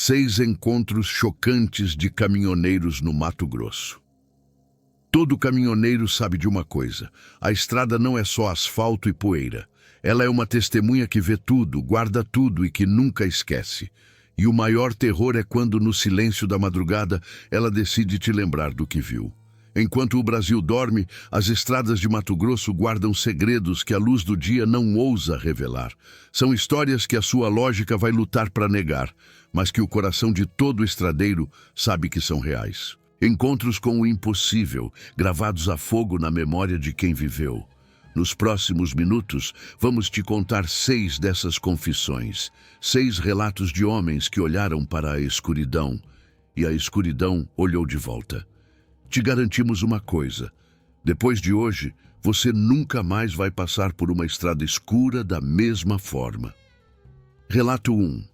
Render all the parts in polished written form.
6 encontros chocantes de caminhoneiros no Mato Grosso. Todo caminhoneiro sabe de uma coisa: a estrada não é só asfalto e poeira. Ela é uma testemunha que vê tudo, guarda tudo e que nunca esquece. E o maior terror é quando, no silêncio da madrugada, ela decide te lembrar do que viu. Enquanto o Brasil dorme, as estradas de Mato Grosso guardam segredos que a luz do dia não ousa revelar. São histórias que a sua lógica vai lutar para negar, mas que o coração de todo estradeiro sabe que são reais. Encontros com o impossível, gravados a fogo na memória de quem viveu. Nos próximos minutos, vamos te contar 6 dessas confissões. 6 relatos de homens que olharam para a escuridão, e a escuridão olhou de volta. Te garantimos uma coisa: depois de hoje, você nunca mais vai passar por uma estrada escura da mesma forma. Relato 1.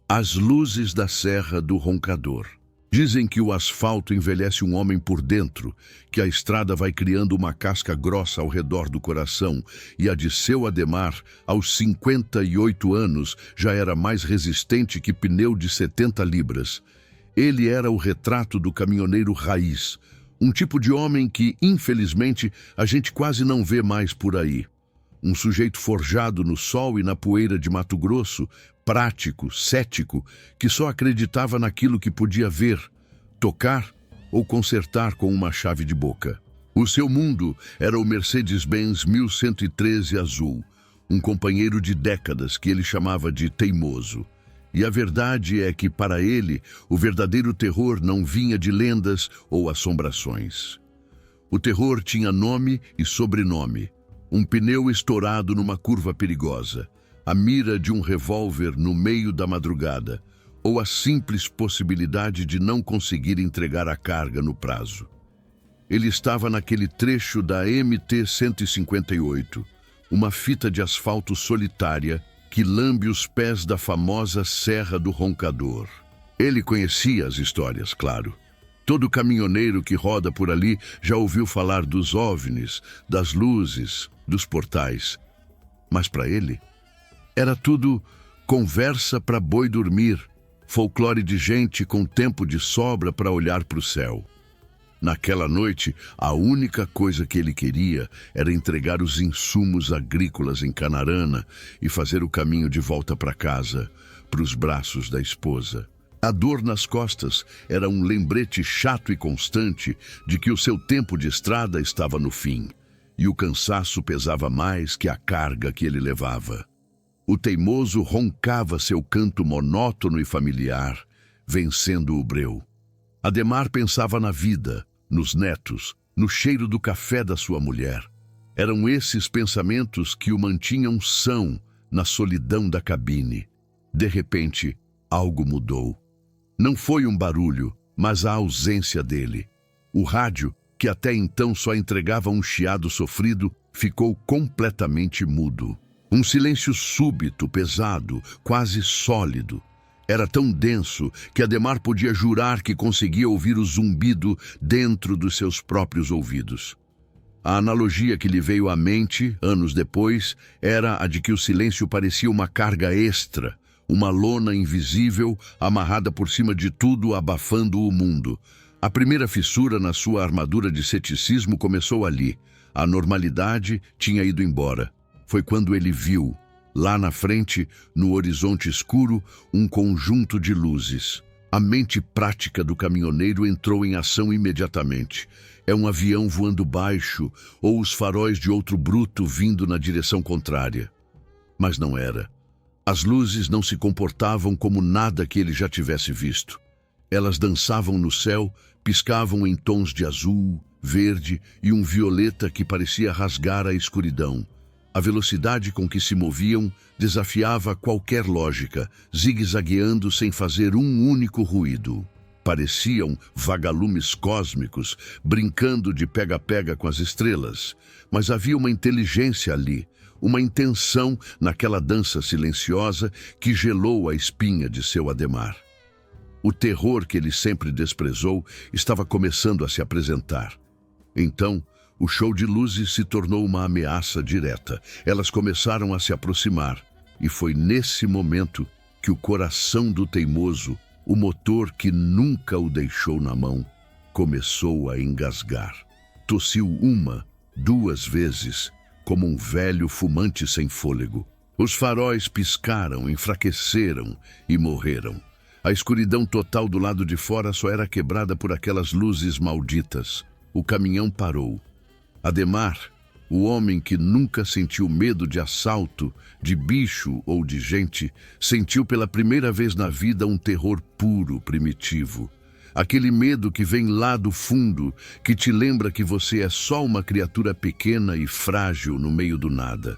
As luzes da Serra do Roncador. Dizem que o asfalto envelhece um homem por dentro, que a estrada vai criando uma casca grossa ao redor do coração, e a de seu Ademar, aos 58 anos, já era mais resistente que pneu de 70 libras. Ele era o retrato do caminhoneiro raiz, um tipo de homem que, infelizmente, a gente quase não vê mais por aí. Um sujeito forjado no sol e na poeira de Mato Grosso, prático, cético, que só acreditava naquilo que podia ver, tocar ou consertar com uma chave de boca. O seu mundo era o Mercedes-Benz 1113 azul, um companheiro de décadas que ele chamava de teimoso. E a verdade é que, para ele, o verdadeiro terror não vinha de lendas ou assombrações. O terror tinha nome e sobrenome: um pneu estourado numa curva perigosa, a mira de um revólver no meio da madrugada, ou a simples possibilidade de não conseguir entregar a carga no prazo. Ele estava naquele trecho da MT-158, uma fita de asfalto solitária que lambe os pés da famosa Serra do Roncador. Ele conhecia as histórias, claro. Todo caminhoneiro que roda por ali já ouviu falar dos OVNIs, das luzes, dos portais. Mas para ele, era tudo conversa para boi dormir, folclore de gente com tempo de sobra para olhar para o céu. Naquela noite, a única coisa que ele queria era entregar os insumos agrícolas em Canarana e fazer o caminho de volta para casa, para os braços da esposa. A dor nas costas era um lembrete chato e constante de que o seu tempo de estrada estava no fim, e o cansaço pesava mais que a carga que ele levava. O teimoso roncava seu canto monótono e familiar, vencendo o breu. Ademar pensava na vida, nos netos, no cheiro do café da sua mulher. Eram esses pensamentos que o mantinham são na solidão da cabine. De repente, algo mudou. Não foi um barulho, mas a ausência dele. O rádio, que até então só entregava um chiado sofrido, ficou completamente mudo. Um silêncio súbito, pesado, quase sólido. Era tão denso que Ademar podia jurar que conseguia ouvir o zumbido dentro dos seus próprios ouvidos. A analogia que lhe veio à mente, anos depois, era a de que o silêncio parecia uma carga extra, uma lona invisível amarrada por cima de tudo, abafando o mundo. A primeira fissura na sua armadura de ceticismo começou ali. A normalidade tinha ido embora. Foi quando ele viu, lá na frente, no horizonte escuro, um conjunto de luzes. A mente prática do caminhoneiro entrou em ação imediatamente. É um avião voando baixo ou os faróis de outro bruto vindo na direção contrária. Mas não era. As luzes não se comportavam como nada que ele já tivesse visto. Elas dançavam no céu, piscavam em tons de azul, verde e um violeta que parecia rasgar a escuridão. A velocidade com que se moviam desafiava qualquer lógica, zigue-zagueando sem fazer um único ruído. Pareciam vagalumes cósmicos, brincando de pega-pega com as estrelas. Mas havia uma inteligência ali, uma intenção naquela dança silenciosa que gelou a espinha de seu Ademar. O terror que ele sempre desprezou estava começando a se apresentar. Então, o show de luzes se tornou uma ameaça direta. Elas começaram a se aproximar, e foi nesse momento que o coração do teimoso o motor que nunca o deixou na mão começou a engasgar. Tossiu uma, duas vezes, como um velho fumante sem fôlego. Os faróis piscaram, enfraqueceram e morreram. A escuridão total do lado de fora só era quebrada por aquelas luzes malditas. O caminhão parou. Ademar, o homem que nunca sentiu medo de assalto, de bicho ou de gente, sentiu pela primeira vez na vida um terror puro, primitivo. Aquele medo que vem lá do fundo, que te lembra que você é só uma criatura pequena e frágil no meio do nada.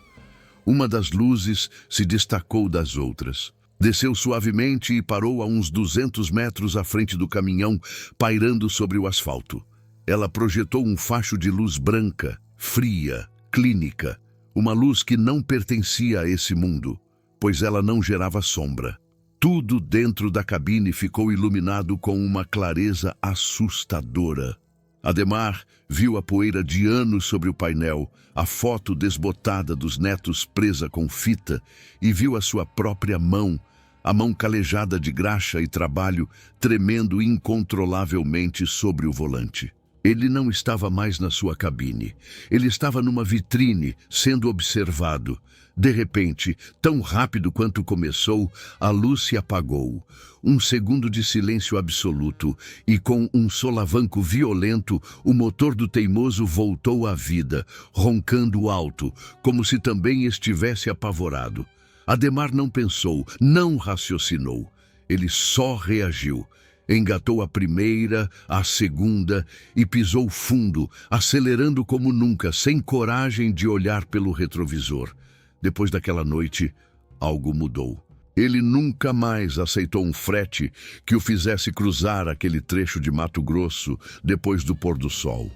Uma das luzes se destacou das outras. Desceu suavemente e parou a uns 200 metros à frente do caminhão, pairando sobre o asfalto. Ela projetou um facho de luz branca, fria, clínica, uma luz que não pertencia a esse mundo, pois ela não gerava sombra. Tudo dentro da cabine ficou iluminado com uma clareza assustadora. Ademar viu a poeira de anos sobre o painel, a foto desbotada dos netos presa com fita, e viu a sua própria mão, a mão calejada de graxa e trabalho, tremendo incontrolavelmente sobre o volante. Ele não estava mais na sua cabine. Ele estava numa vitrine, sendo observado. De repente, tão rápido quanto começou, a luz se apagou. Um segundo de silêncio absoluto, e com um solavanco violento, o motor do teimoso voltou à vida, roncando alto, como se também estivesse apavorado. Ademar não pensou, não raciocinou. Ele só reagiu. Engatou a primeira, a segunda e pisou fundo, acelerando como nunca, sem coragem de olhar pelo retrovisor. Depois daquela noite, algo mudou. Ele nunca mais aceitou um frete que o fizesse cruzar aquele trecho de Mato Grosso depois do pôr do sol.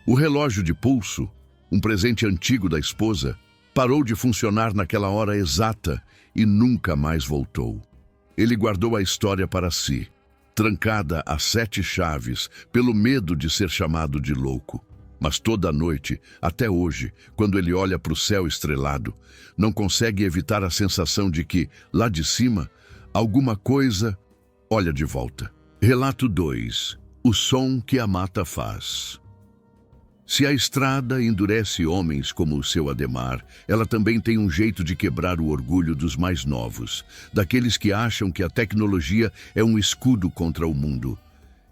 O relógio de pulso, um presente antigo da esposa, parou de funcionar naquela hora exata e nunca mais voltou. Ele guardou a história para si, trancada a 7 chaves, pelo medo de ser chamado de louco. Mas toda noite, até hoje, quando ele olha para o céu estrelado, não consegue evitar a sensação de que, lá de cima, alguma coisa olha de volta. Relato 2. O som que a mata faz. Se a estrada endurece homens como o seu Ademar, ela também tem um jeito de quebrar o orgulho dos mais novos, daqueles que acham que a tecnologia é um escudo contra o mundo.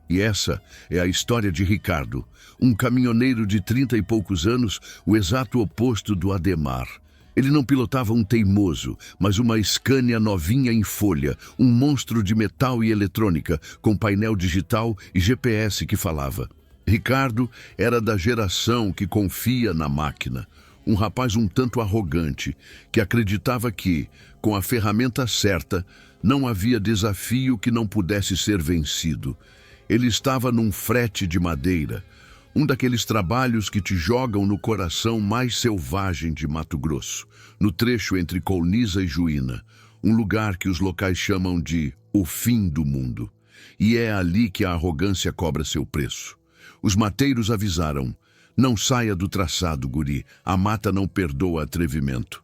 E essa é a história de Ricardo, um caminhoneiro de 30 e poucos anos, o exato oposto do Ademar. Ele não pilotava um teimoso, mas uma Scania novinha em folha, um monstro de metal e eletrônica, com painel digital e GPS que falava. Ricardo era da geração que confia na máquina, um rapaz um tanto arrogante, que acreditava que, com a ferramenta certa, não havia desafio que não pudesse ser vencido. Ele estava num frete de madeira, um daqueles trabalhos que te jogam no coração mais selvagem de Mato Grosso, no trecho entre Colniza e Juína, um lugar que os locais chamam de o fim do mundo. E é ali que a arrogância cobra seu preço. Os mateiros avisaram: não saia do traçado, guri, a mata não perdoa atrevimento.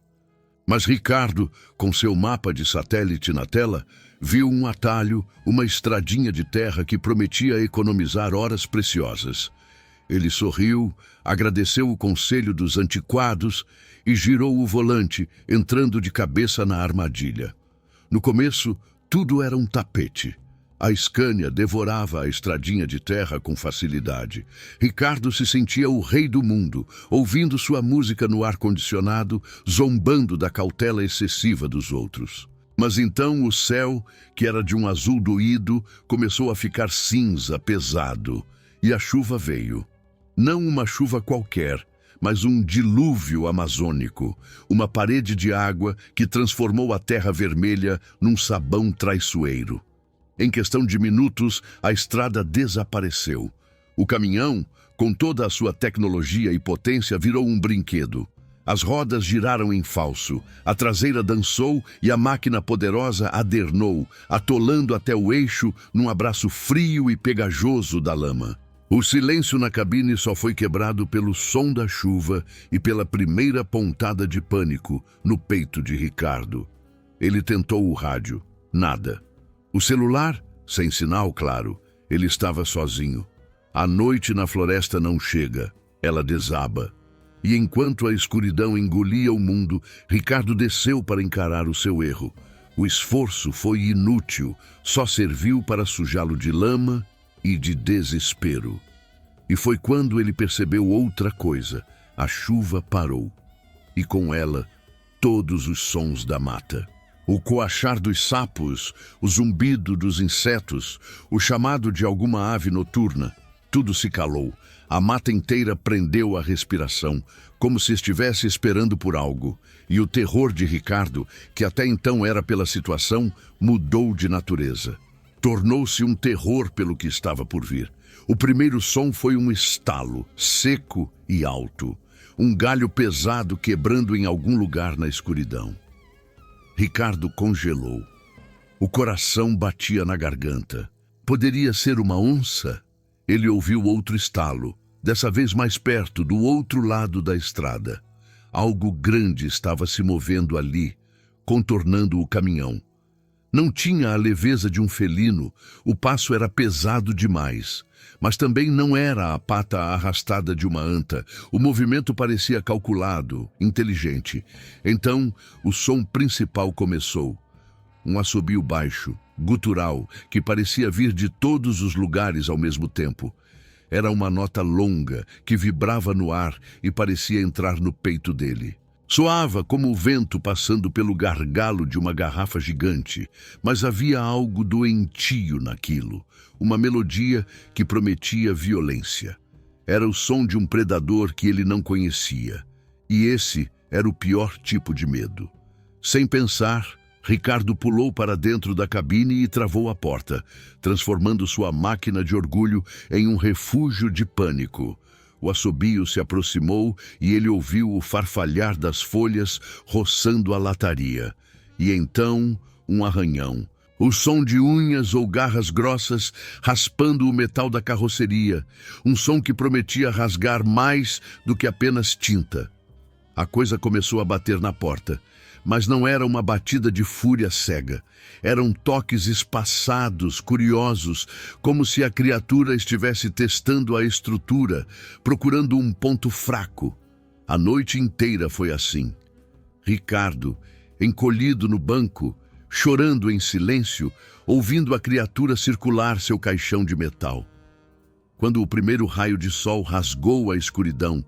Mas Ricardo, com seu mapa de satélite na tela, viu um atalho, uma estradinha de terra que prometia economizar horas preciosas. Ele sorriu, agradeceu o conselho dos antiquados e girou o volante, entrando de cabeça na armadilha. No começo, tudo era um tapete. A Scania devorava a estradinha de terra com facilidade. Ricardo se sentia o rei do mundo, ouvindo sua música no ar-condicionado, zombando da cautela excessiva dos outros. Mas então o céu, que era de um azul doído, começou a ficar cinza, pesado, e a chuva veio. Não uma chuva qualquer, mas um dilúvio amazônico, uma parede de água que transformou a terra vermelha num sabão traiçoeiro. Em questão de minutos, a estrada desapareceu. O caminhão, com toda a sua tecnologia e potência, virou um brinquedo. As rodas giraram em falso, a traseira dançou e a máquina poderosa adernou, atolando até o eixo num abraço frio e pegajoso da lama. O silêncio na cabine só foi quebrado pelo som da chuva e pela primeira pontada de pânico no peito de Ricardo. Ele tentou o rádio. Nada. O celular? Sem sinal, claro, ele estava sozinho. A noite na floresta não chega, ela desaba. E enquanto a escuridão engolia o mundo, Ricardo desceu para encarar o seu erro. O esforço foi inútil, só serviu para sujá-lo de lama e de desespero. E foi quando ele percebeu outra coisa. A chuva parou. E com ela, todos os sons da mata. O coachar dos sapos, o zumbido dos insetos, o chamado de alguma ave noturna. Tudo se calou. A mata inteira prendeu a respiração, como se estivesse esperando por algo. E o terror de Ricardo, que até então era pela situação, mudou de natureza. Tornou-se um terror pelo que estava por vir. O primeiro som foi um estalo, seco e alto. Um galho pesado quebrando em algum lugar na escuridão. Ricardo congelou. O coração batia na garganta. Poderia ser uma onça? Ele ouviu outro estalo, dessa vez mais perto, do outro lado da estrada. Algo grande estava se movendo ali, contornando o caminhão. Não tinha a leveza de um felino, o passo era pesado demais. Mas também não era a pata arrastada de uma anta. O movimento parecia calculado, inteligente. Então, o som principal começou. Um assobio baixo, gutural, que parecia vir de todos os lugares ao mesmo tempo. Era uma nota longa, que vibrava no ar e parecia entrar no peito dele. Soava como o vento passando pelo gargalo de uma garrafa gigante, mas havia algo doentio naquilo, uma melodia que prometia violência. Era o som de um predador que ele não conhecia, e esse era o pior tipo de medo. Sem pensar, Ricardo pulou para dentro da cabine e travou a porta, transformando sua máquina de orgulho em um refúgio de pânico. O assobio se aproximou e ele ouviu o farfalhar das folhas roçando a lataria. E então, um arranhão. O som de unhas ou garras grossas raspando o metal da carroceria. Um som que prometia rasgar mais do que apenas tinta. A coisa começou a bater na porta. Mas não era uma batida de fúria cega. Eram toques espaçados, curiosos, como se a criatura estivesse testando a estrutura, procurando um ponto fraco. A noite inteira foi assim. Ricardo, encolhido no banco, chorando em silêncio, ouvindo a criatura circular seu caixão de metal. Quando o primeiro raio de sol rasgou a escuridão,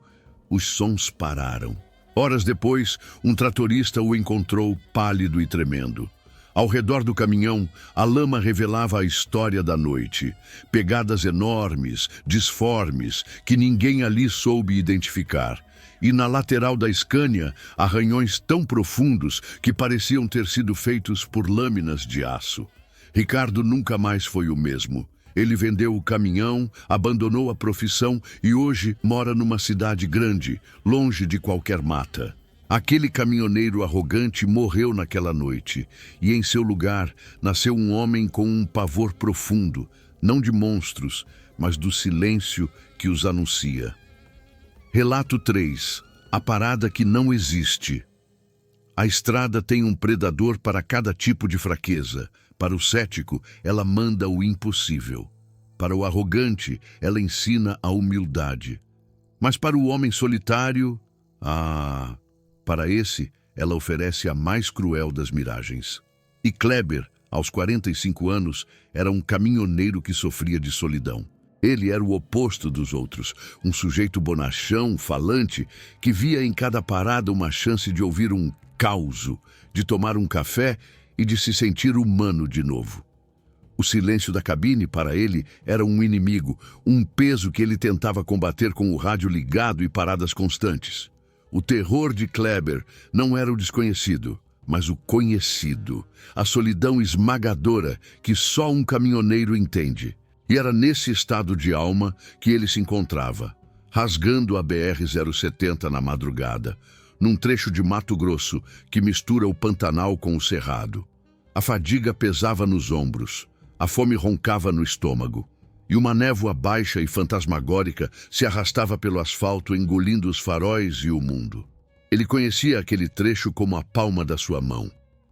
os sons pararam. Horas depois, um tratorista o encontrou pálido e tremendo. Ao redor do caminhão, a lama revelava a história da noite. Pegadas enormes, disformes, que ninguém ali soube identificar. E na lateral da Scania, arranhões tão profundos que pareciam ter sido feitos por lâminas de aço. Ricardo nunca mais foi o mesmo. Ele vendeu o caminhão, abandonou a profissão e hoje mora numa cidade grande, longe de qualquer mata. Aquele caminhoneiro arrogante morreu naquela noite, e em seu lugar nasceu um homem com um pavor profundo, não de monstros, mas do silêncio que os anuncia. Relato 3. A parada que não existe. A estrada tem um predador para cada tipo de fraqueza. Para o cético, ela manda o impossível. Para o arrogante, ela ensina a humildade. Mas para o homem solitário, para esse, ela oferece a mais cruel das miragens. E Kleber, aos 45 anos, era um caminhoneiro que sofria de solidão. Ele era o oposto dos outros, um sujeito bonachão, falante, que via em cada parada uma chance de ouvir um causo, de tomar um café e de se sentir humano de novo. O silêncio da cabine, para ele, era um inimigo, um peso que ele tentava combater com o rádio ligado e paradas constantes. O terror de Kleber não era o desconhecido, mas o conhecido, a solidão esmagadora que só um caminhoneiro entende. E era nesse estado de alma que ele se encontrava, rasgando a BR-070 na madrugada, num trecho de Mato Grosso que mistura o Pantanal com o Cerrado. A fadiga pesava nos ombros, a fome roncava no estômago, e uma névoa baixa e fantasmagórica se arrastava pelo asfalto, engolindo os faróis e o mundo. Ele conhecia aquele trecho como a palma da sua mão.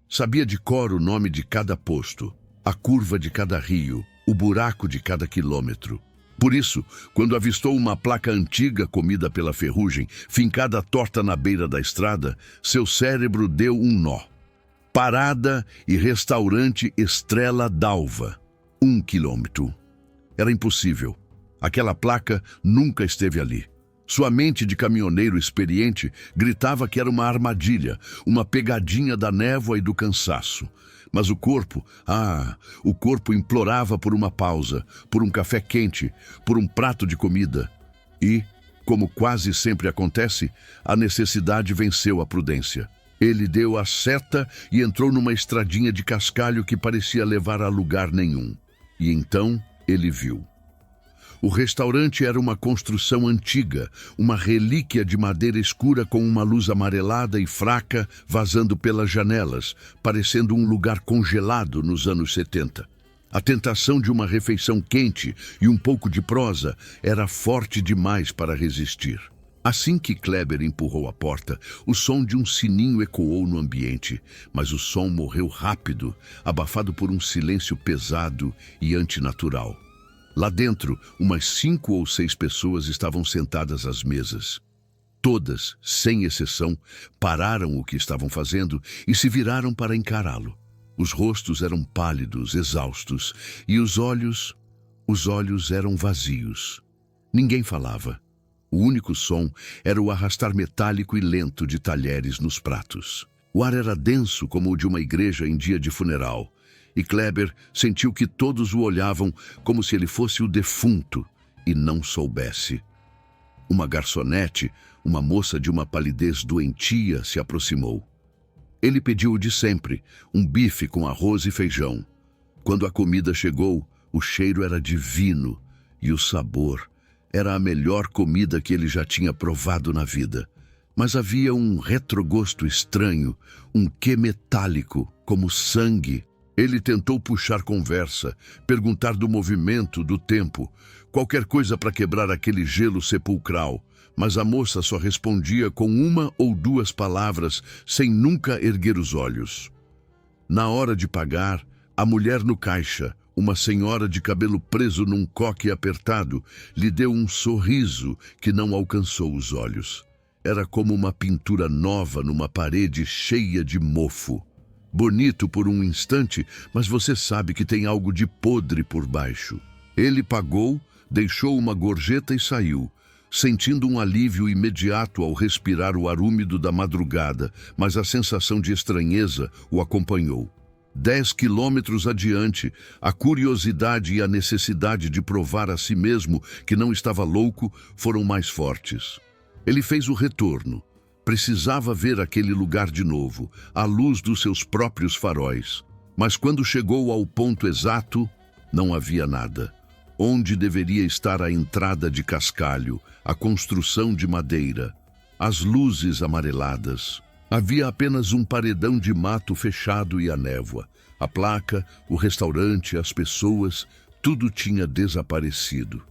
Sabia de cor o nome de cada posto. a curva de cada rio, o buraco de cada quilômetro. Por isso, quando avistou uma placa antiga comida pela ferrugem, fincada torta na beira da estrada, seu cérebro deu um nó. Parada e restaurante Estrela d'Alva. 1 quilômetro. Era impossível. Aquela placa nunca esteve ali. Sua mente de caminhoneiro experiente gritava que era uma armadilha, uma pegadinha da névoa e do cansaço. Mas o corpo implorava por uma pausa, por um café quente, por um prato de comida. E, como quase sempre acontece, a necessidade venceu a prudência. Ele deu a seta e entrou numa estradinha de cascalho que parecia levar a lugar nenhum. E então ele viu. O restaurante era uma construção antiga, uma relíquia de madeira escura com uma luz amarelada e fraca vazando pelas janelas, parecendo um lugar congelado nos anos 70. A tentação de uma refeição quente e um pouco de prosa era forte demais para resistir. Assim que Kleber empurrou a porta, o som de um sininho ecoou no ambiente, mas o som morreu rápido, abafado por um silêncio pesado e antinatural. Lá dentro, umas 5 ou 6 pessoas estavam sentadas às mesas. Todas, sem exceção, pararam o que estavam fazendo e se viraram para encará-lo. Os rostos eram pálidos, exaustos, e os olhos eram vazios. Ninguém falava. O único som era o arrastar metálico e lento de talheres nos pratos. O ar era denso como o de uma igreja em dia de funeral. E Kleber sentiu que todos o olhavam como se ele fosse o defunto e não soubesse. Uma garçonete, uma moça de uma palidez doentia, se aproximou. Ele pediu o de sempre, um bife com arroz e feijão. Quando a comida chegou, o cheiro era divino e o sabor era a melhor comida que ele já tinha provado na vida. Mas havia um retrogosto estranho, um quê metálico, como sangue. Ele tentou puxar conversa, perguntar do movimento, do tempo, qualquer coisa para quebrar aquele gelo sepulcral, mas a moça só respondia com 1 ou 2 palavras, sem nunca erguer os olhos. Na hora de pagar, a mulher no caixa, uma senhora de cabelo preso num coque apertado, lhe deu um sorriso que não alcançou os olhos. Era como uma pintura nova numa parede cheia de mofo. Bonito por um instante, mas você sabe que tem algo de podre por baixo. Ele pagou, deixou uma gorjeta e saiu, sentindo um alívio imediato ao respirar o ar úmido da madrugada, mas a sensação de estranheza o acompanhou. 10 quilômetros adiante, a curiosidade e a necessidade de provar a si mesmo que não estava louco foram mais fortes. Ele fez o retorno. Precisava ver aquele lugar de novo, à luz dos seus próprios faróis. Mas quando chegou ao ponto exato, não havia nada. Onde deveria estar a entrada de cascalho, a construção de madeira, as luzes amareladas? Havia apenas um paredão de mato fechado e a névoa. A placa, o restaurante, as pessoas, tudo tinha desaparecido.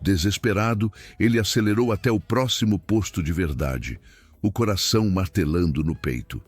Desesperado, ele acelerou até o próximo posto de verdade, o coração martelando no peito.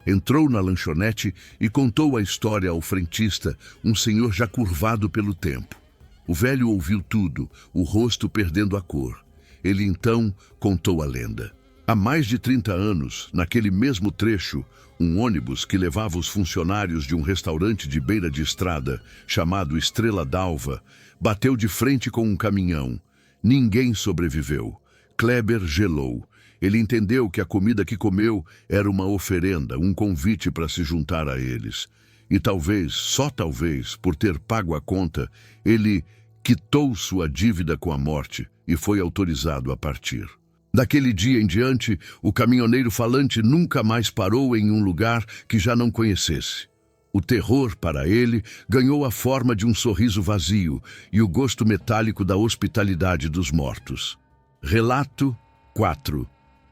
Entrou na lanchonete e contou a história ao frentista, um senhor já curvado pelo tempo. O velho ouviu tudo, o rosto perdendo a cor. Ele então contou a lenda. Há mais de 30 anos, naquele mesmo trecho, um ônibus que levava os funcionários de um restaurante de beira de estrada, chamado Estrela d'Alva, bateu de frente com um caminhão. Ninguém sobreviveu. Kleber gelou. Ele entendeu que a comida que comeu era uma oferenda, um convite para se juntar a eles. E talvez, só talvez, por ter pago a conta, ele quitou sua dívida com a morte e foi autorizado a partir. Daquele dia em diante, o caminhoneiro falante nunca mais parou em um lugar que já não conhecesse. O terror, para ele, ganhou a forma de um sorriso vazio e o gosto metálico da hospitalidade dos mortos. Relato 4.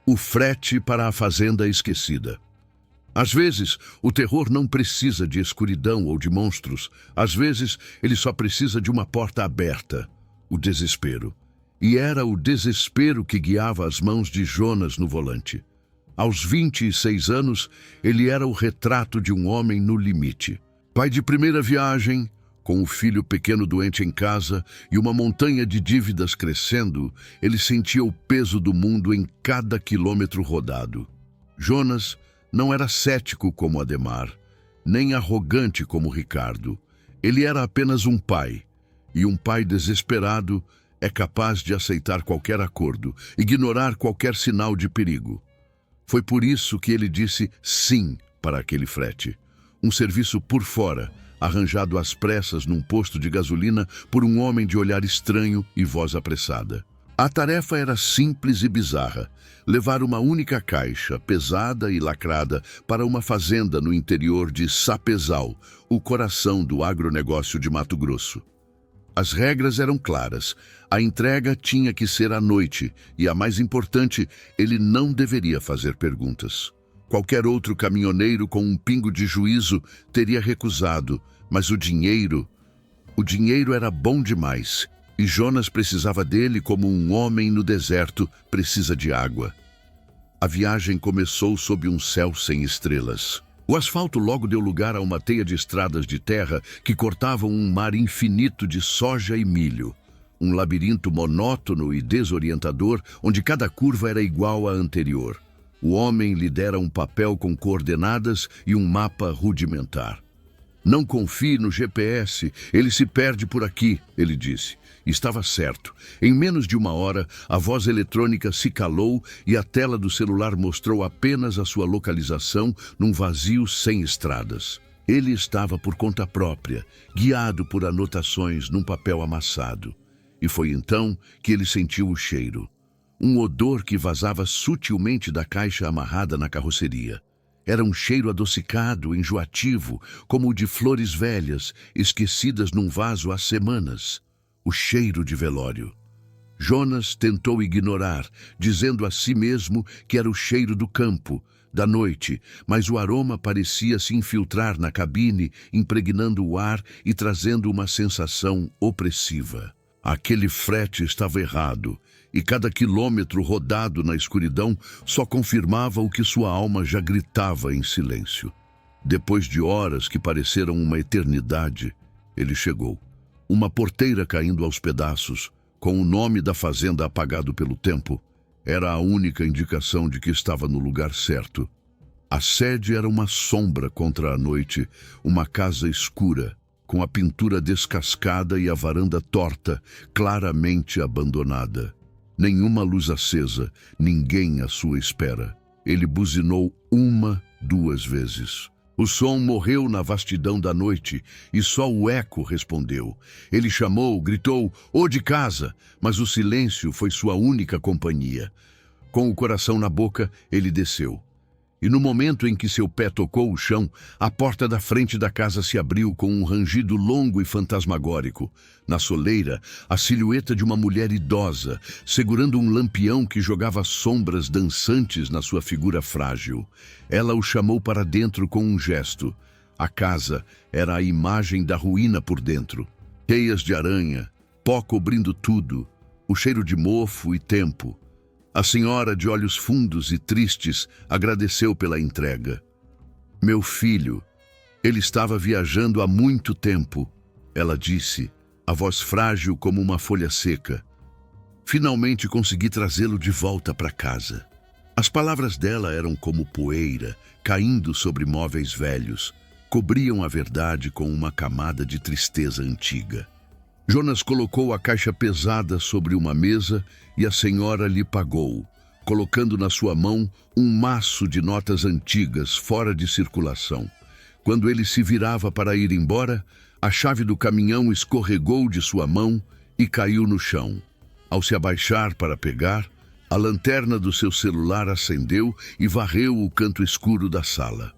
O frete para a fazenda esquecida. Às vezes, o terror não precisa de escuridão ou de monstros. Às vezes, ele só precisa de uma porta aberta. O desespero. E era o desespero que guiava as mãos de Jonas no volante. Aos 26 anos, ele era o retrato de um homem no limite. Pai de primeira viagem, com o filho pequeno doente em casa e uma montanha de dívidas crescendo, ele sentia o peso do mundo em cada quilômetro rodado. Jonas não era cético como Ademar, nem arrogante como Ricardo. Ele era apenas um pai, e um pai desesperado é capaz de aceitar qualquer acordo, ignorar qualquer sinal de perigo. Foi por isso que ele disse sim para aquele frete. Um serviço por fora, arranjado às pressas num posto de gasolina por um homem de olhar estranho e voz apressada. A tarefa era simples e bizarra: levar uma única caixa, pesada e lacrada, para uma fazenda no interior de Sapezal, o coração do agronegócio de Mato Grosso. As regras eram claras. A entrega tinha que ser à noite e, a mais importante, ele não deveria fazer perguntas. Qualquer outro caminhoneiro com um pingo de juízo teria recusado, mas o dinheiro era bom demais. E Jonas precisava dele como um homem no deserto precisa de água. A viagem começou sob um céu sem estrelas. O asfalto logo deu lugar a uma teia de estradas de terra que cortavam um mar infinito de soja e milho. Um labirinto monótono e desorientador, onde cada curva era igual à anterior. O homem lhe dera um papel com coordenadas e um mapa rudimentar. Não confie no GPS, ele se perde por aqui, ele disse. Estava certo. Em menos de uma hora, a voz eletrônica se calou e a tela do celular mostrou apenas a sua localização num vazio sem estradas. Ele estava por conta própria, guiado por anotações num papel amassado. E foi então que ele sentiu o cheiro. Um odor que vazava sutilmente da caixa amarrada na carroceria. Era um cheiro adocicado, enjoativo, como o de flores velhas, esquecidas num vaso há semanas. O cheiro de velório. Jonas tentou ignorar, dizendo a si mesmo que era o cheiro do campo, da noite, mas o aroma parecia se infiltrar na cabine, impregnando o ar e trazendo uma sensação opressiva. Aquele frete estava errado, e cada quilômetro rodado na escuridão só confirmava o que sua alma já gritava em silêncio. Depois de horas que pareceram uma eternidade, ele chegou. Uma porteira caindo aos pedaços, com o nome da fazenda apagado pelo tempo, era a única indicação de que estava no lugar certo. A sede era uma sombra contra a noite, uma casa escura, com a pintura descascada e a varanda torta, claramente abandonada. Nenhuma luz acesa, ninguém à sua espera. Ele buzinou 1, 2 vezes. O som morreu na vastidão da noite e só o eco respondeu. Ele chamou, gritou, "Ô de casa!", mas o silêncio foi sua única companhia. Com o coração na boca, ele desceu. E no momento em que seu pé tocou o chão, a porta da frente da casa se abriu com um rangido longo e fantasmagórico. Na soleira, a silhueta de uma mulher idosa, segurando um lampião que jogava sombras dançantes na sua figura frágil. Ela o chamou para dentro com um gesto. A casa era a imagem da ruína por dentro. Teias de aranha, pó cobrindo tudo, o cheiro de mofo e tempo. A senhora, de olhos fundos e tristes, agradeceu pela entrega. "Meu filho, ele estava viajando há muito tempo", ela disse, a voz frágil como uma folha seca. "Finalmente consegui trazê-lo de volta para casa." As palavras dela eram como poeira, caindo sobre móveis velhos, cobriam a verdade com uma camada de tristeza antiga. Jonas colocou a caixa pesada sobre uma mesa e a senhora lhe pagou, colocando na sua mão um maço de notas antigas fora de circulação. Quando ele se virava para ir embora, a chave do caminhão escorregou de sua mão e caiu no chão. Ao se abaixar para pegar, a lanterna do seu celular acendeu e varreu o canto escuro da sala.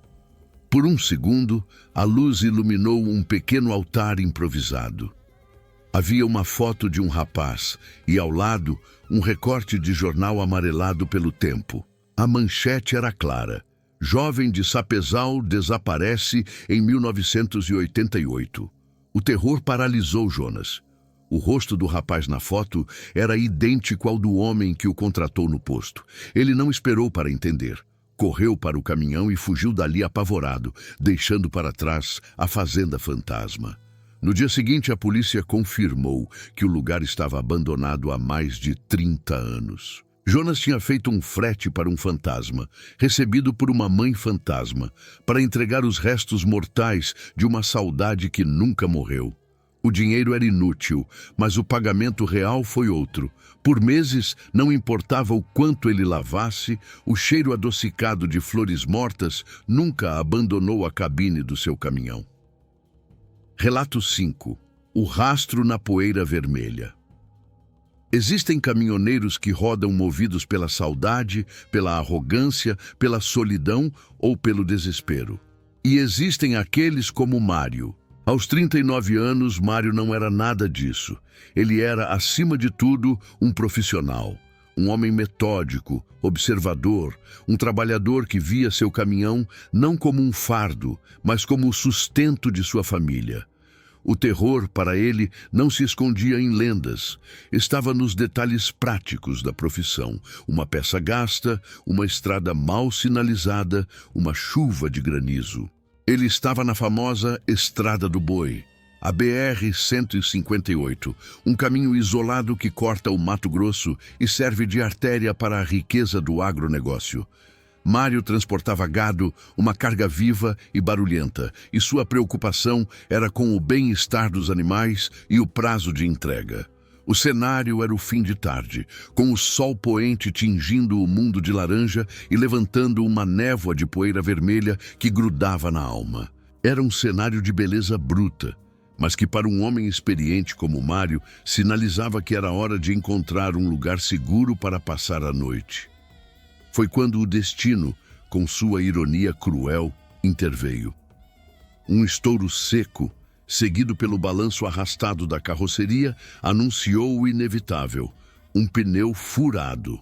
Por um segundo, a luz iluminou um pequeno altar improvisado. Havia uma foto de um rapaz e, ao lado, um recorte de jornal amarelado pelo tempo. A manchete era clara: "Jovem de Sapezal desaparece em 1988. O terror paralisou Jonas. O rosto do rapaz na foto era idêntico ao do homem que o contratou no posto. Ele não esperou para entender. Correu para o caminhão e fugiu dali apavorado, deixando para trás a fazenda fantasma. No dia seguinte, a polícia confirmou que o lugar estava abandonado há mais de 30 anos. Jonas tinha feito um frete para um fantasma, recebido por uma mãe fantasma, para entregar os restos mortais de uma saudade que nunca morreu. O dinheiro era inútil, mas o pagamento real foi outro. Por meses, não importava o quanto ele lavasse, o cheiro adocicado de flores mortas nunca abandonou a cabine do seu caminhão. Relato 5. O rastro na poeira vermelha. Existem caminhoneiros que rodam movidos pela saudade, pela arrogância, pela solidão ou pelo desespero. E existem aqueles como Mário. Aos 39 anos, Mário não era nada disso. Ele era, acima de tudo, um profissional. Um homem metódico, observador, um trabalhador que via seu caminhão não como um fardo, mas como o sustento de sua família. O terror, para ele, não se escondia em lendas. Estava nos detalhes práticos da profissão. Uma peça gasta, uma estrada mal sinalizada, uma chuva de granizo. Ele estava na famosa Estrada do Boi, a BR-158, um caminho isolado que corta o Mato Grosso e serve de artéria para a riqueza do agronegócio. Mário transportava gado, uma carga viva e barulhenta, e sua preocupação era com o bem-estar dos animais e o prazo de entrega. O cenário era o fim de tarde, com o sol poente tingindo o mundo de laranja e levantando uma névoa de poeira vermelha que grudava na alma. Era um cenário de beleza bruta, mas que para um homem experiente como Mário sinalizava que era hora de encontrar um lugar seguro para passar a noite. Foi quando o destino, com sua ironia cruel, interveio. Um estouro seco, seguido pelo balanço arrastado da carroceria, anunciou o inevitável: um pneu furado.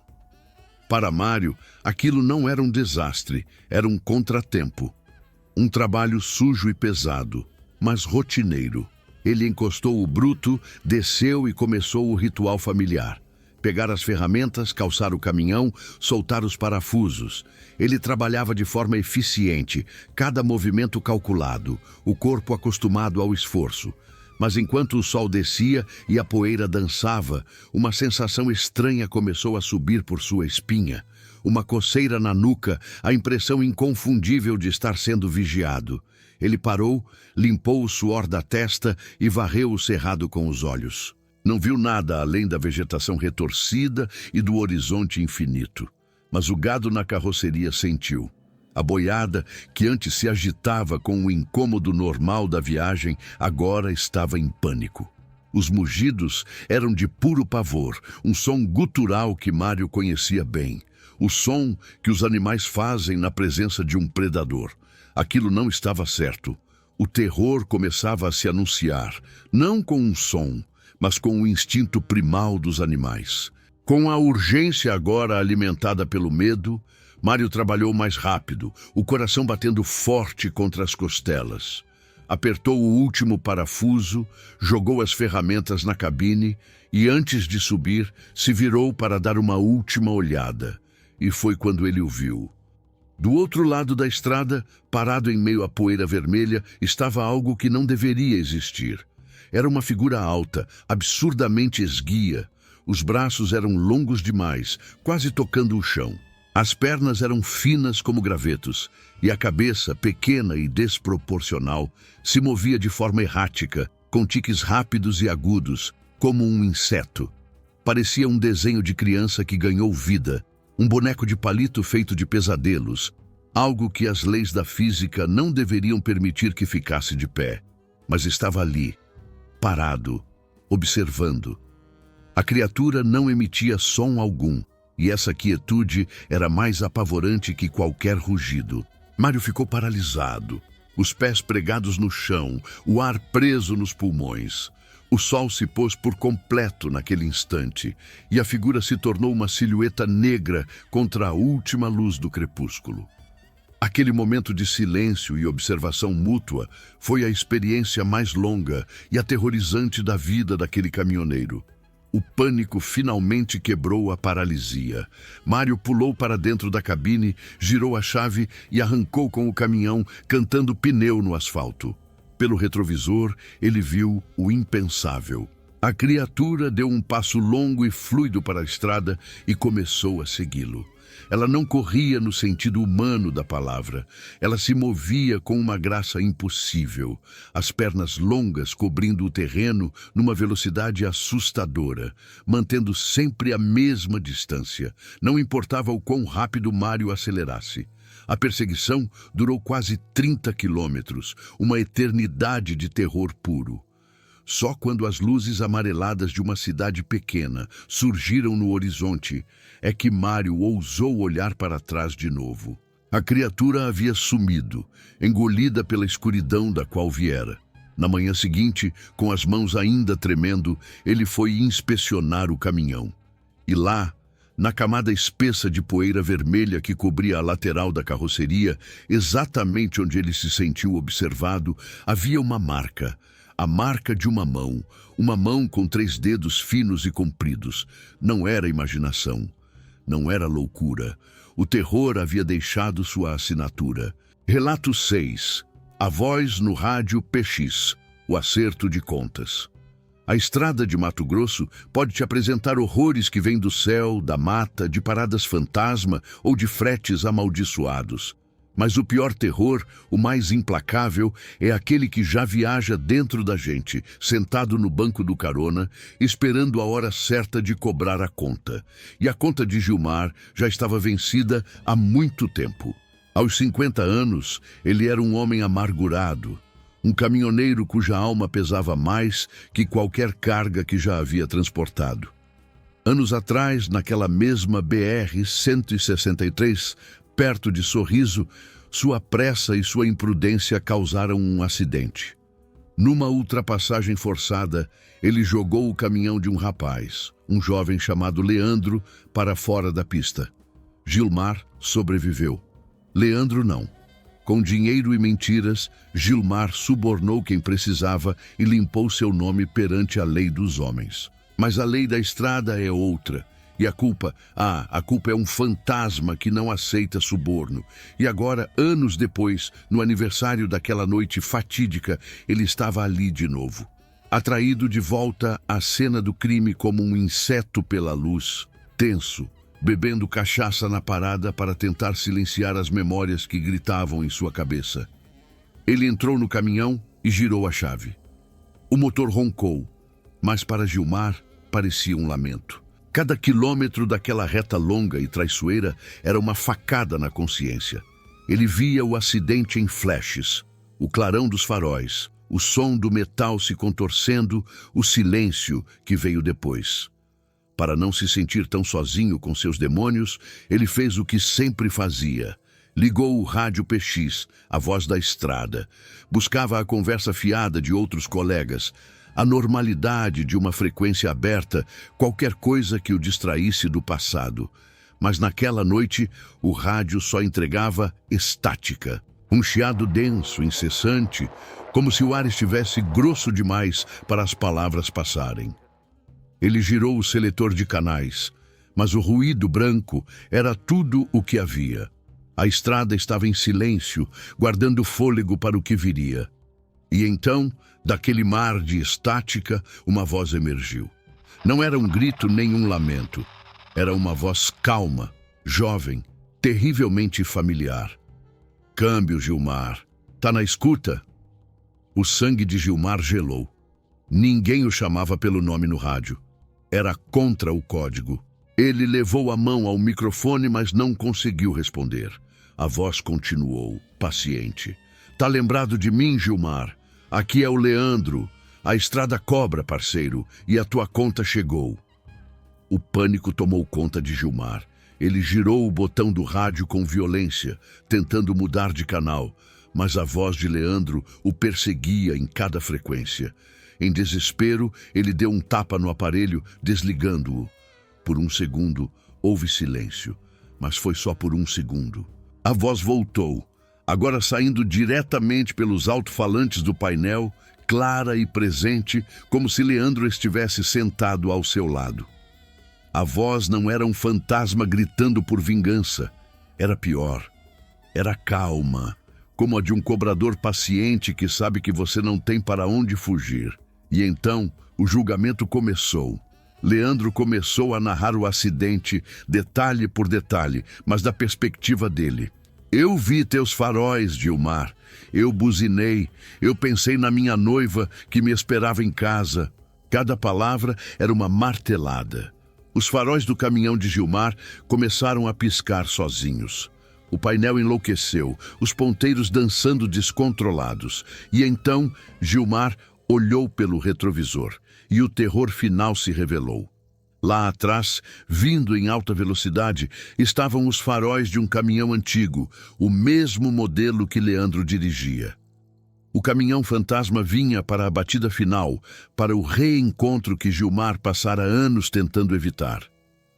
Para Mário, aquilo não era um desastre, era um contratempo. Um trabalho sujo e pesado, mas rotineiro. Ele encostou o bruto, desceu e começou o ritual familiar. Pegar as ferramentas, calçar o caminhão, soltar os parafusos. Ele trabalhava de forma eficiente, cada movimento calculado, o corpo acostumado ao esforço. Mas enquanto o sol descia e a poeira dançava, uma sensação estranha começou a subir por sua espinha. Uma coceira na nuca, a impressão inconfundível de estar sendo vigiado. Ele parou, limpou o suor da testa e varreu o cerrado com os olhos. Não viu nada além da vegetação retorcida e do horizonte infinito. Mas o gado na carroceria sentiu. A boiada, que antes se agitava com o incômodo normal da viagem, agora estava em pânico. Os mugidos eram de puro pavor, um som gutural que Mário conhecia bem. O som que os animais fazem na presença de um predador. Aquilo não estava certo. O terror começava a se anunciar, não com um som, mas com o instinto primal dos animais. Com a urgência agora alimentada pelo medo, Mário trabalhou mais rápido, o coração batendo forte contra as costelas. Apertou o último parafuso, jogou as ferramentas na cabine e, antes de subir, se virou para dar uma última olhada. E foi quando ele o viu. Do outro lado da estrada, parado em meio à poeira vermelha, estava algo que não deveria existir. Era uma figura alta, absurdamente esguia. Os braços eram longos demais, quase tocando o chão. As pernas eram finas como gravetos, e a cabeça, pequena e desproporcional, se movia de forma errática, com tiques rápidos e agudos, como um inseto. Parecia um desenho de criança que ganhou vida, um boneco de palito feito de pesadelos, algo que as leis da física não deveriam permitir que ficasse de pé, mas estava ali, parado, observando. A criatura não emitia som algum, e essa quietude era mais apavorante que qualquer rugido. Mário ficou paralisado, os pés pregados no chão, o ar preso nos pulmões. O sol se pôs por completo naquele instante, e a figura se tornou uma silhueta negra contra a última luz do crepúsculo. Aquele momento de silêncio e observação mútua foi a experiência mais longa e aterrorizante da vida daquele caminhoneiro. O pânico finalmente quebrou a paralisia. Mário pulou para dentro da cabine, girou a chave e arrancou com o caminhão, cantando pneu no asfalto. Pelo retrovisor, ele viu o impensável. A criatura deu um passo longo e fluido para a estrada e começou a segui-lo. Ela não corria no sentido humano da palavra. Ela se movia com uma graça impossível, as pernas longas cobrindo o terreno numa velocidade assustadora, mantendo sempre a mesma distância. Não importava o quão rápido Mário acelerasse. A perseguição durou quase 30 quilômetros, uma eternidade de terror puro. Só quando as luzes amareladas de uma cidade pequena surgiram no horizonte é que Mário ousou olhar para trás de novo. A criatura havia sumido, engolida pela escuridão da qual viera. Na manhã seguinte, com as mãos ainda tremendo, ele foi inspecionar o caminhão. E lá, na camada espessa de poeira vermelha que cobria a lateral da carroceria, exatamente onde ele se sentiu observado, havia uma marca. A marca de uma mão com 3 dedos finos e compridos. Não era imaginação, não era loucura. O terror havia deixado sua assinatura. Relato 6. A voz no rádio PX, o acerto de contas. A estrada de Mato Grosso pode te apresentar horrores que vêm do céu, da mata, de paradas fantasma ou de fretes amaldiçoados. Mas o pior terror, o mais implacável, é aquele que já viaja dentro da gente, sentado no banco do carona, esperando a hora certa de cobrar a conta. E a conta de Gilmar já estava vencida há muito tempo. Aos 50 anos, ele era um homem amargurado, um caminhoneiro cuja alma pesava mais que qualquer carga que já havia transportado. Anos atrás, naquela mesma BR-163, perto de Sorriso, sua pressa e sua imprudência causaram um acidente. Numa ultrapassagem forçada, ele jogou o caminhão de um rapaz, um jovem chamado Leandro, para fora da pista. Gilmar sobreviveu. Leandro não. Com dinheiro e mentiras, Gilmar subornou quem precisava e limpou seu nome perante a lei dos homens. Mas a lei da estrada é outra. E a culpa é um fantasma que não aceita suborno. E agora, anos depois, no aniversário daquela noite fatídica, ele estava ali de novo. Atraído de volta à cena do crime como um inseto pela luz, tenso, bebendo cachaça na parada para tentar silenciar as memórias que gritavam em sua cabeça. Ele entrou no caminhão e girou a chave. O motor roncou, mas para Gilmar parecia um lamento. Cada quilômetro daquela reta longa e traiçoeira era uma facada na consciência. Ele via o acidente em flashes, o clarão dos faróis, o som do metal se contorcendo, o silêncio que veio depois. Para não se sentir tão sozinho com seus demônios, ele fez o que sempre fazia. Ligou o rádio PX, a voz da estrada. Buscava a conversa fiada de outros colegas, a normalidade de uma frequência aberta, qualquer coisa que o distraísse do passado. Mas naquela noite, o rádio só entregava estática. Um chiado denso, incessante, como se o ar estivesse grosso demais para as palavras passarem. Ele girou o seletor de canais, mas o ruído branco era tudo o que havia. A estrada estava em silêncio, guardando fôlego para o que viria. E então, daquele mar de estática, uma voz emergiu. Não era um grito nem um lamento. Era uma voz calma, jovem, terrivelmente familiar. Câmbio, Gilmar. Tá na escuta? O sangue de Gilmar gelou. Ninguém o chamava pelo nome no rádio. Era contra o código. Ele levou a mão ao microfone, mas não conseguiu responder. A voz continuou, paciente. Tá lembrado de mim, Gilmar? Aqui é o Leandro. A estrada cobra, parceiro, e a tua conta chegou. O pânico tomou conta de Gilmar. Ele girou o botão do rádio com violência, tentando mudar de canal, mas a voz de Leandro o perseguia em cada frequência. Em desespero, ele deu um tapa no aparelho, desligando-o. Por um segundo, houve silêncio, mas foi só por um segundo. A voz voltou, agora saindo diretamente pelos alto-falantes do painel, clara e presente, como se Leandro estivesse sentado ao seu lado. A voz não era um fantasma gritando por vingança. Era pior. Era calma, como a de um cobrador paciente que sabe que você não tem para onde fugir. E então, o julgamento começou. Leandro começou a narrar o acidente, detalhe por detalhe, mas da perspectiva dele. Eu vi teus faróis, Gilmar. Eu buzinei. Eu pensei na minha noiva que me esperava em casa. Cada palavra era uma martelada. Os faróis do caminhão de Gilmar começaram a piscar sozinhos. O painel enlouqueceu, os ponteiros dançando descontrolados. E então, Gilmar olhou pelo retrovisor e o terror final se revelou. Lá atrás, vindo em alta velocidade, estavam os faróis de um caminhão antigo, o mesmo modelo que Leandro dirigia. O caminhão fantasma vinha para a batida final, para o reencontro que Gilmar passara anos tentando evitar.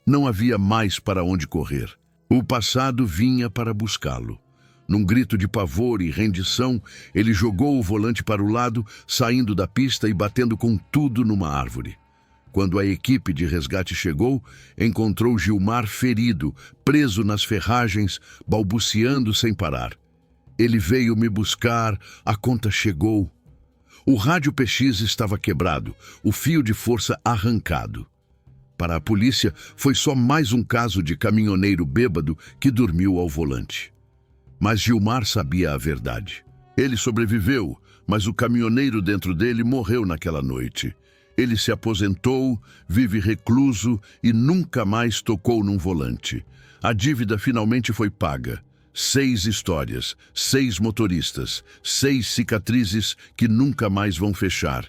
Não havia mais para onde correr. O passado vinha para buscá-lo. Num grito de pavor e rendição, ele jogou o volante para o lado, saindo da pista e batendo com tudo numa árvore. Quando a equipe de resgate chegou, encontrou Gilmar ferido, preso nas ferragens, balbuciando sem parar. Ele veio me buscar, a conta chegou. O rádio PX estava quebrado, o fio de força arrancado. Para a polícia, foi só mais um caso de caminhoneiro bêbado que dormiu ao volante. Mas Gilmar sabia a verdade. Ele sobreviveu, mas o caminhoneiro dentro dele morreu naquela noite. Ele se aposentou, vive recluso e nunca mais tocou num volante. A dívida finalmente foi paga. 6 histórias, 6 motoristas, 6 cicatrizes que nunca mais vão fechar.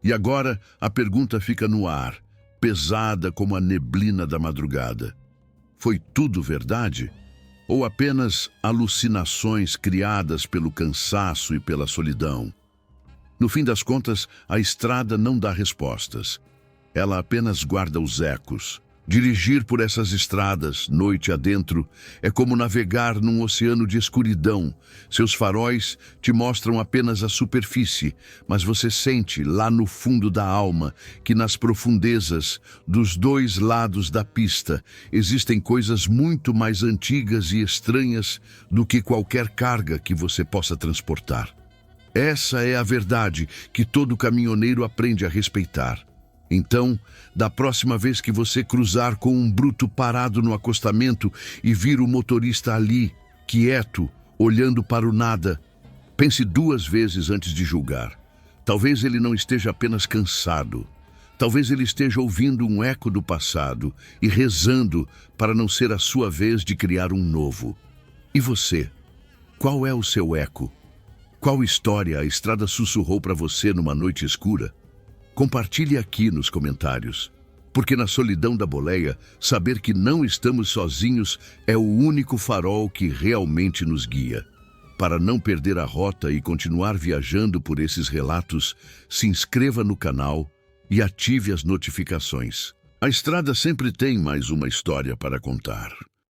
E agora a pergunta fica no ar, pesada como a neblina da madrugada. Foi tudo verdade? Ou apenas alucinações criadas pelo cansaço e pela solidão? No fim das contas, a estrada não dá respostas. Ela apenas guarda os ecos. Dirigir por essas estradas, noite adentro, é como navegar num oceano de escuridão. Seus faróis te mostram apenas a superfície, mas você sente, lá no fundo da alma, que nas profundezas, dos 2 lados da pista, existem coisas muito mais antigas e estranhas do que qualquer carga que você possa transportar. Essa é a verdade que todo caminhoneiro aprende a respeitar. Então, da próxima vez que você cruzar com um bruto parado no acostamento e vir o motorista ali, quieto, olhando para o nada, pense 2 vezes antes de julgar. Talvez ele não esteja apenas cansado. Talvez ele esteja ouvindo um eco do passado e rezando para não ser a sua vez de criar um novo. E você? Qual é o seu eco? Qual história a estrada sussurrou para você numa noite escura? Compartilhe aqui nos comentários, porque na solidão da boleia, saber que não estamos sozinhos é o único farol que realmente nos guia. Para não perder a rota e continuar viajando por esses relatos, se inscreva no canal e ative as notificações. A estrada sempre tem mais uma história para contar.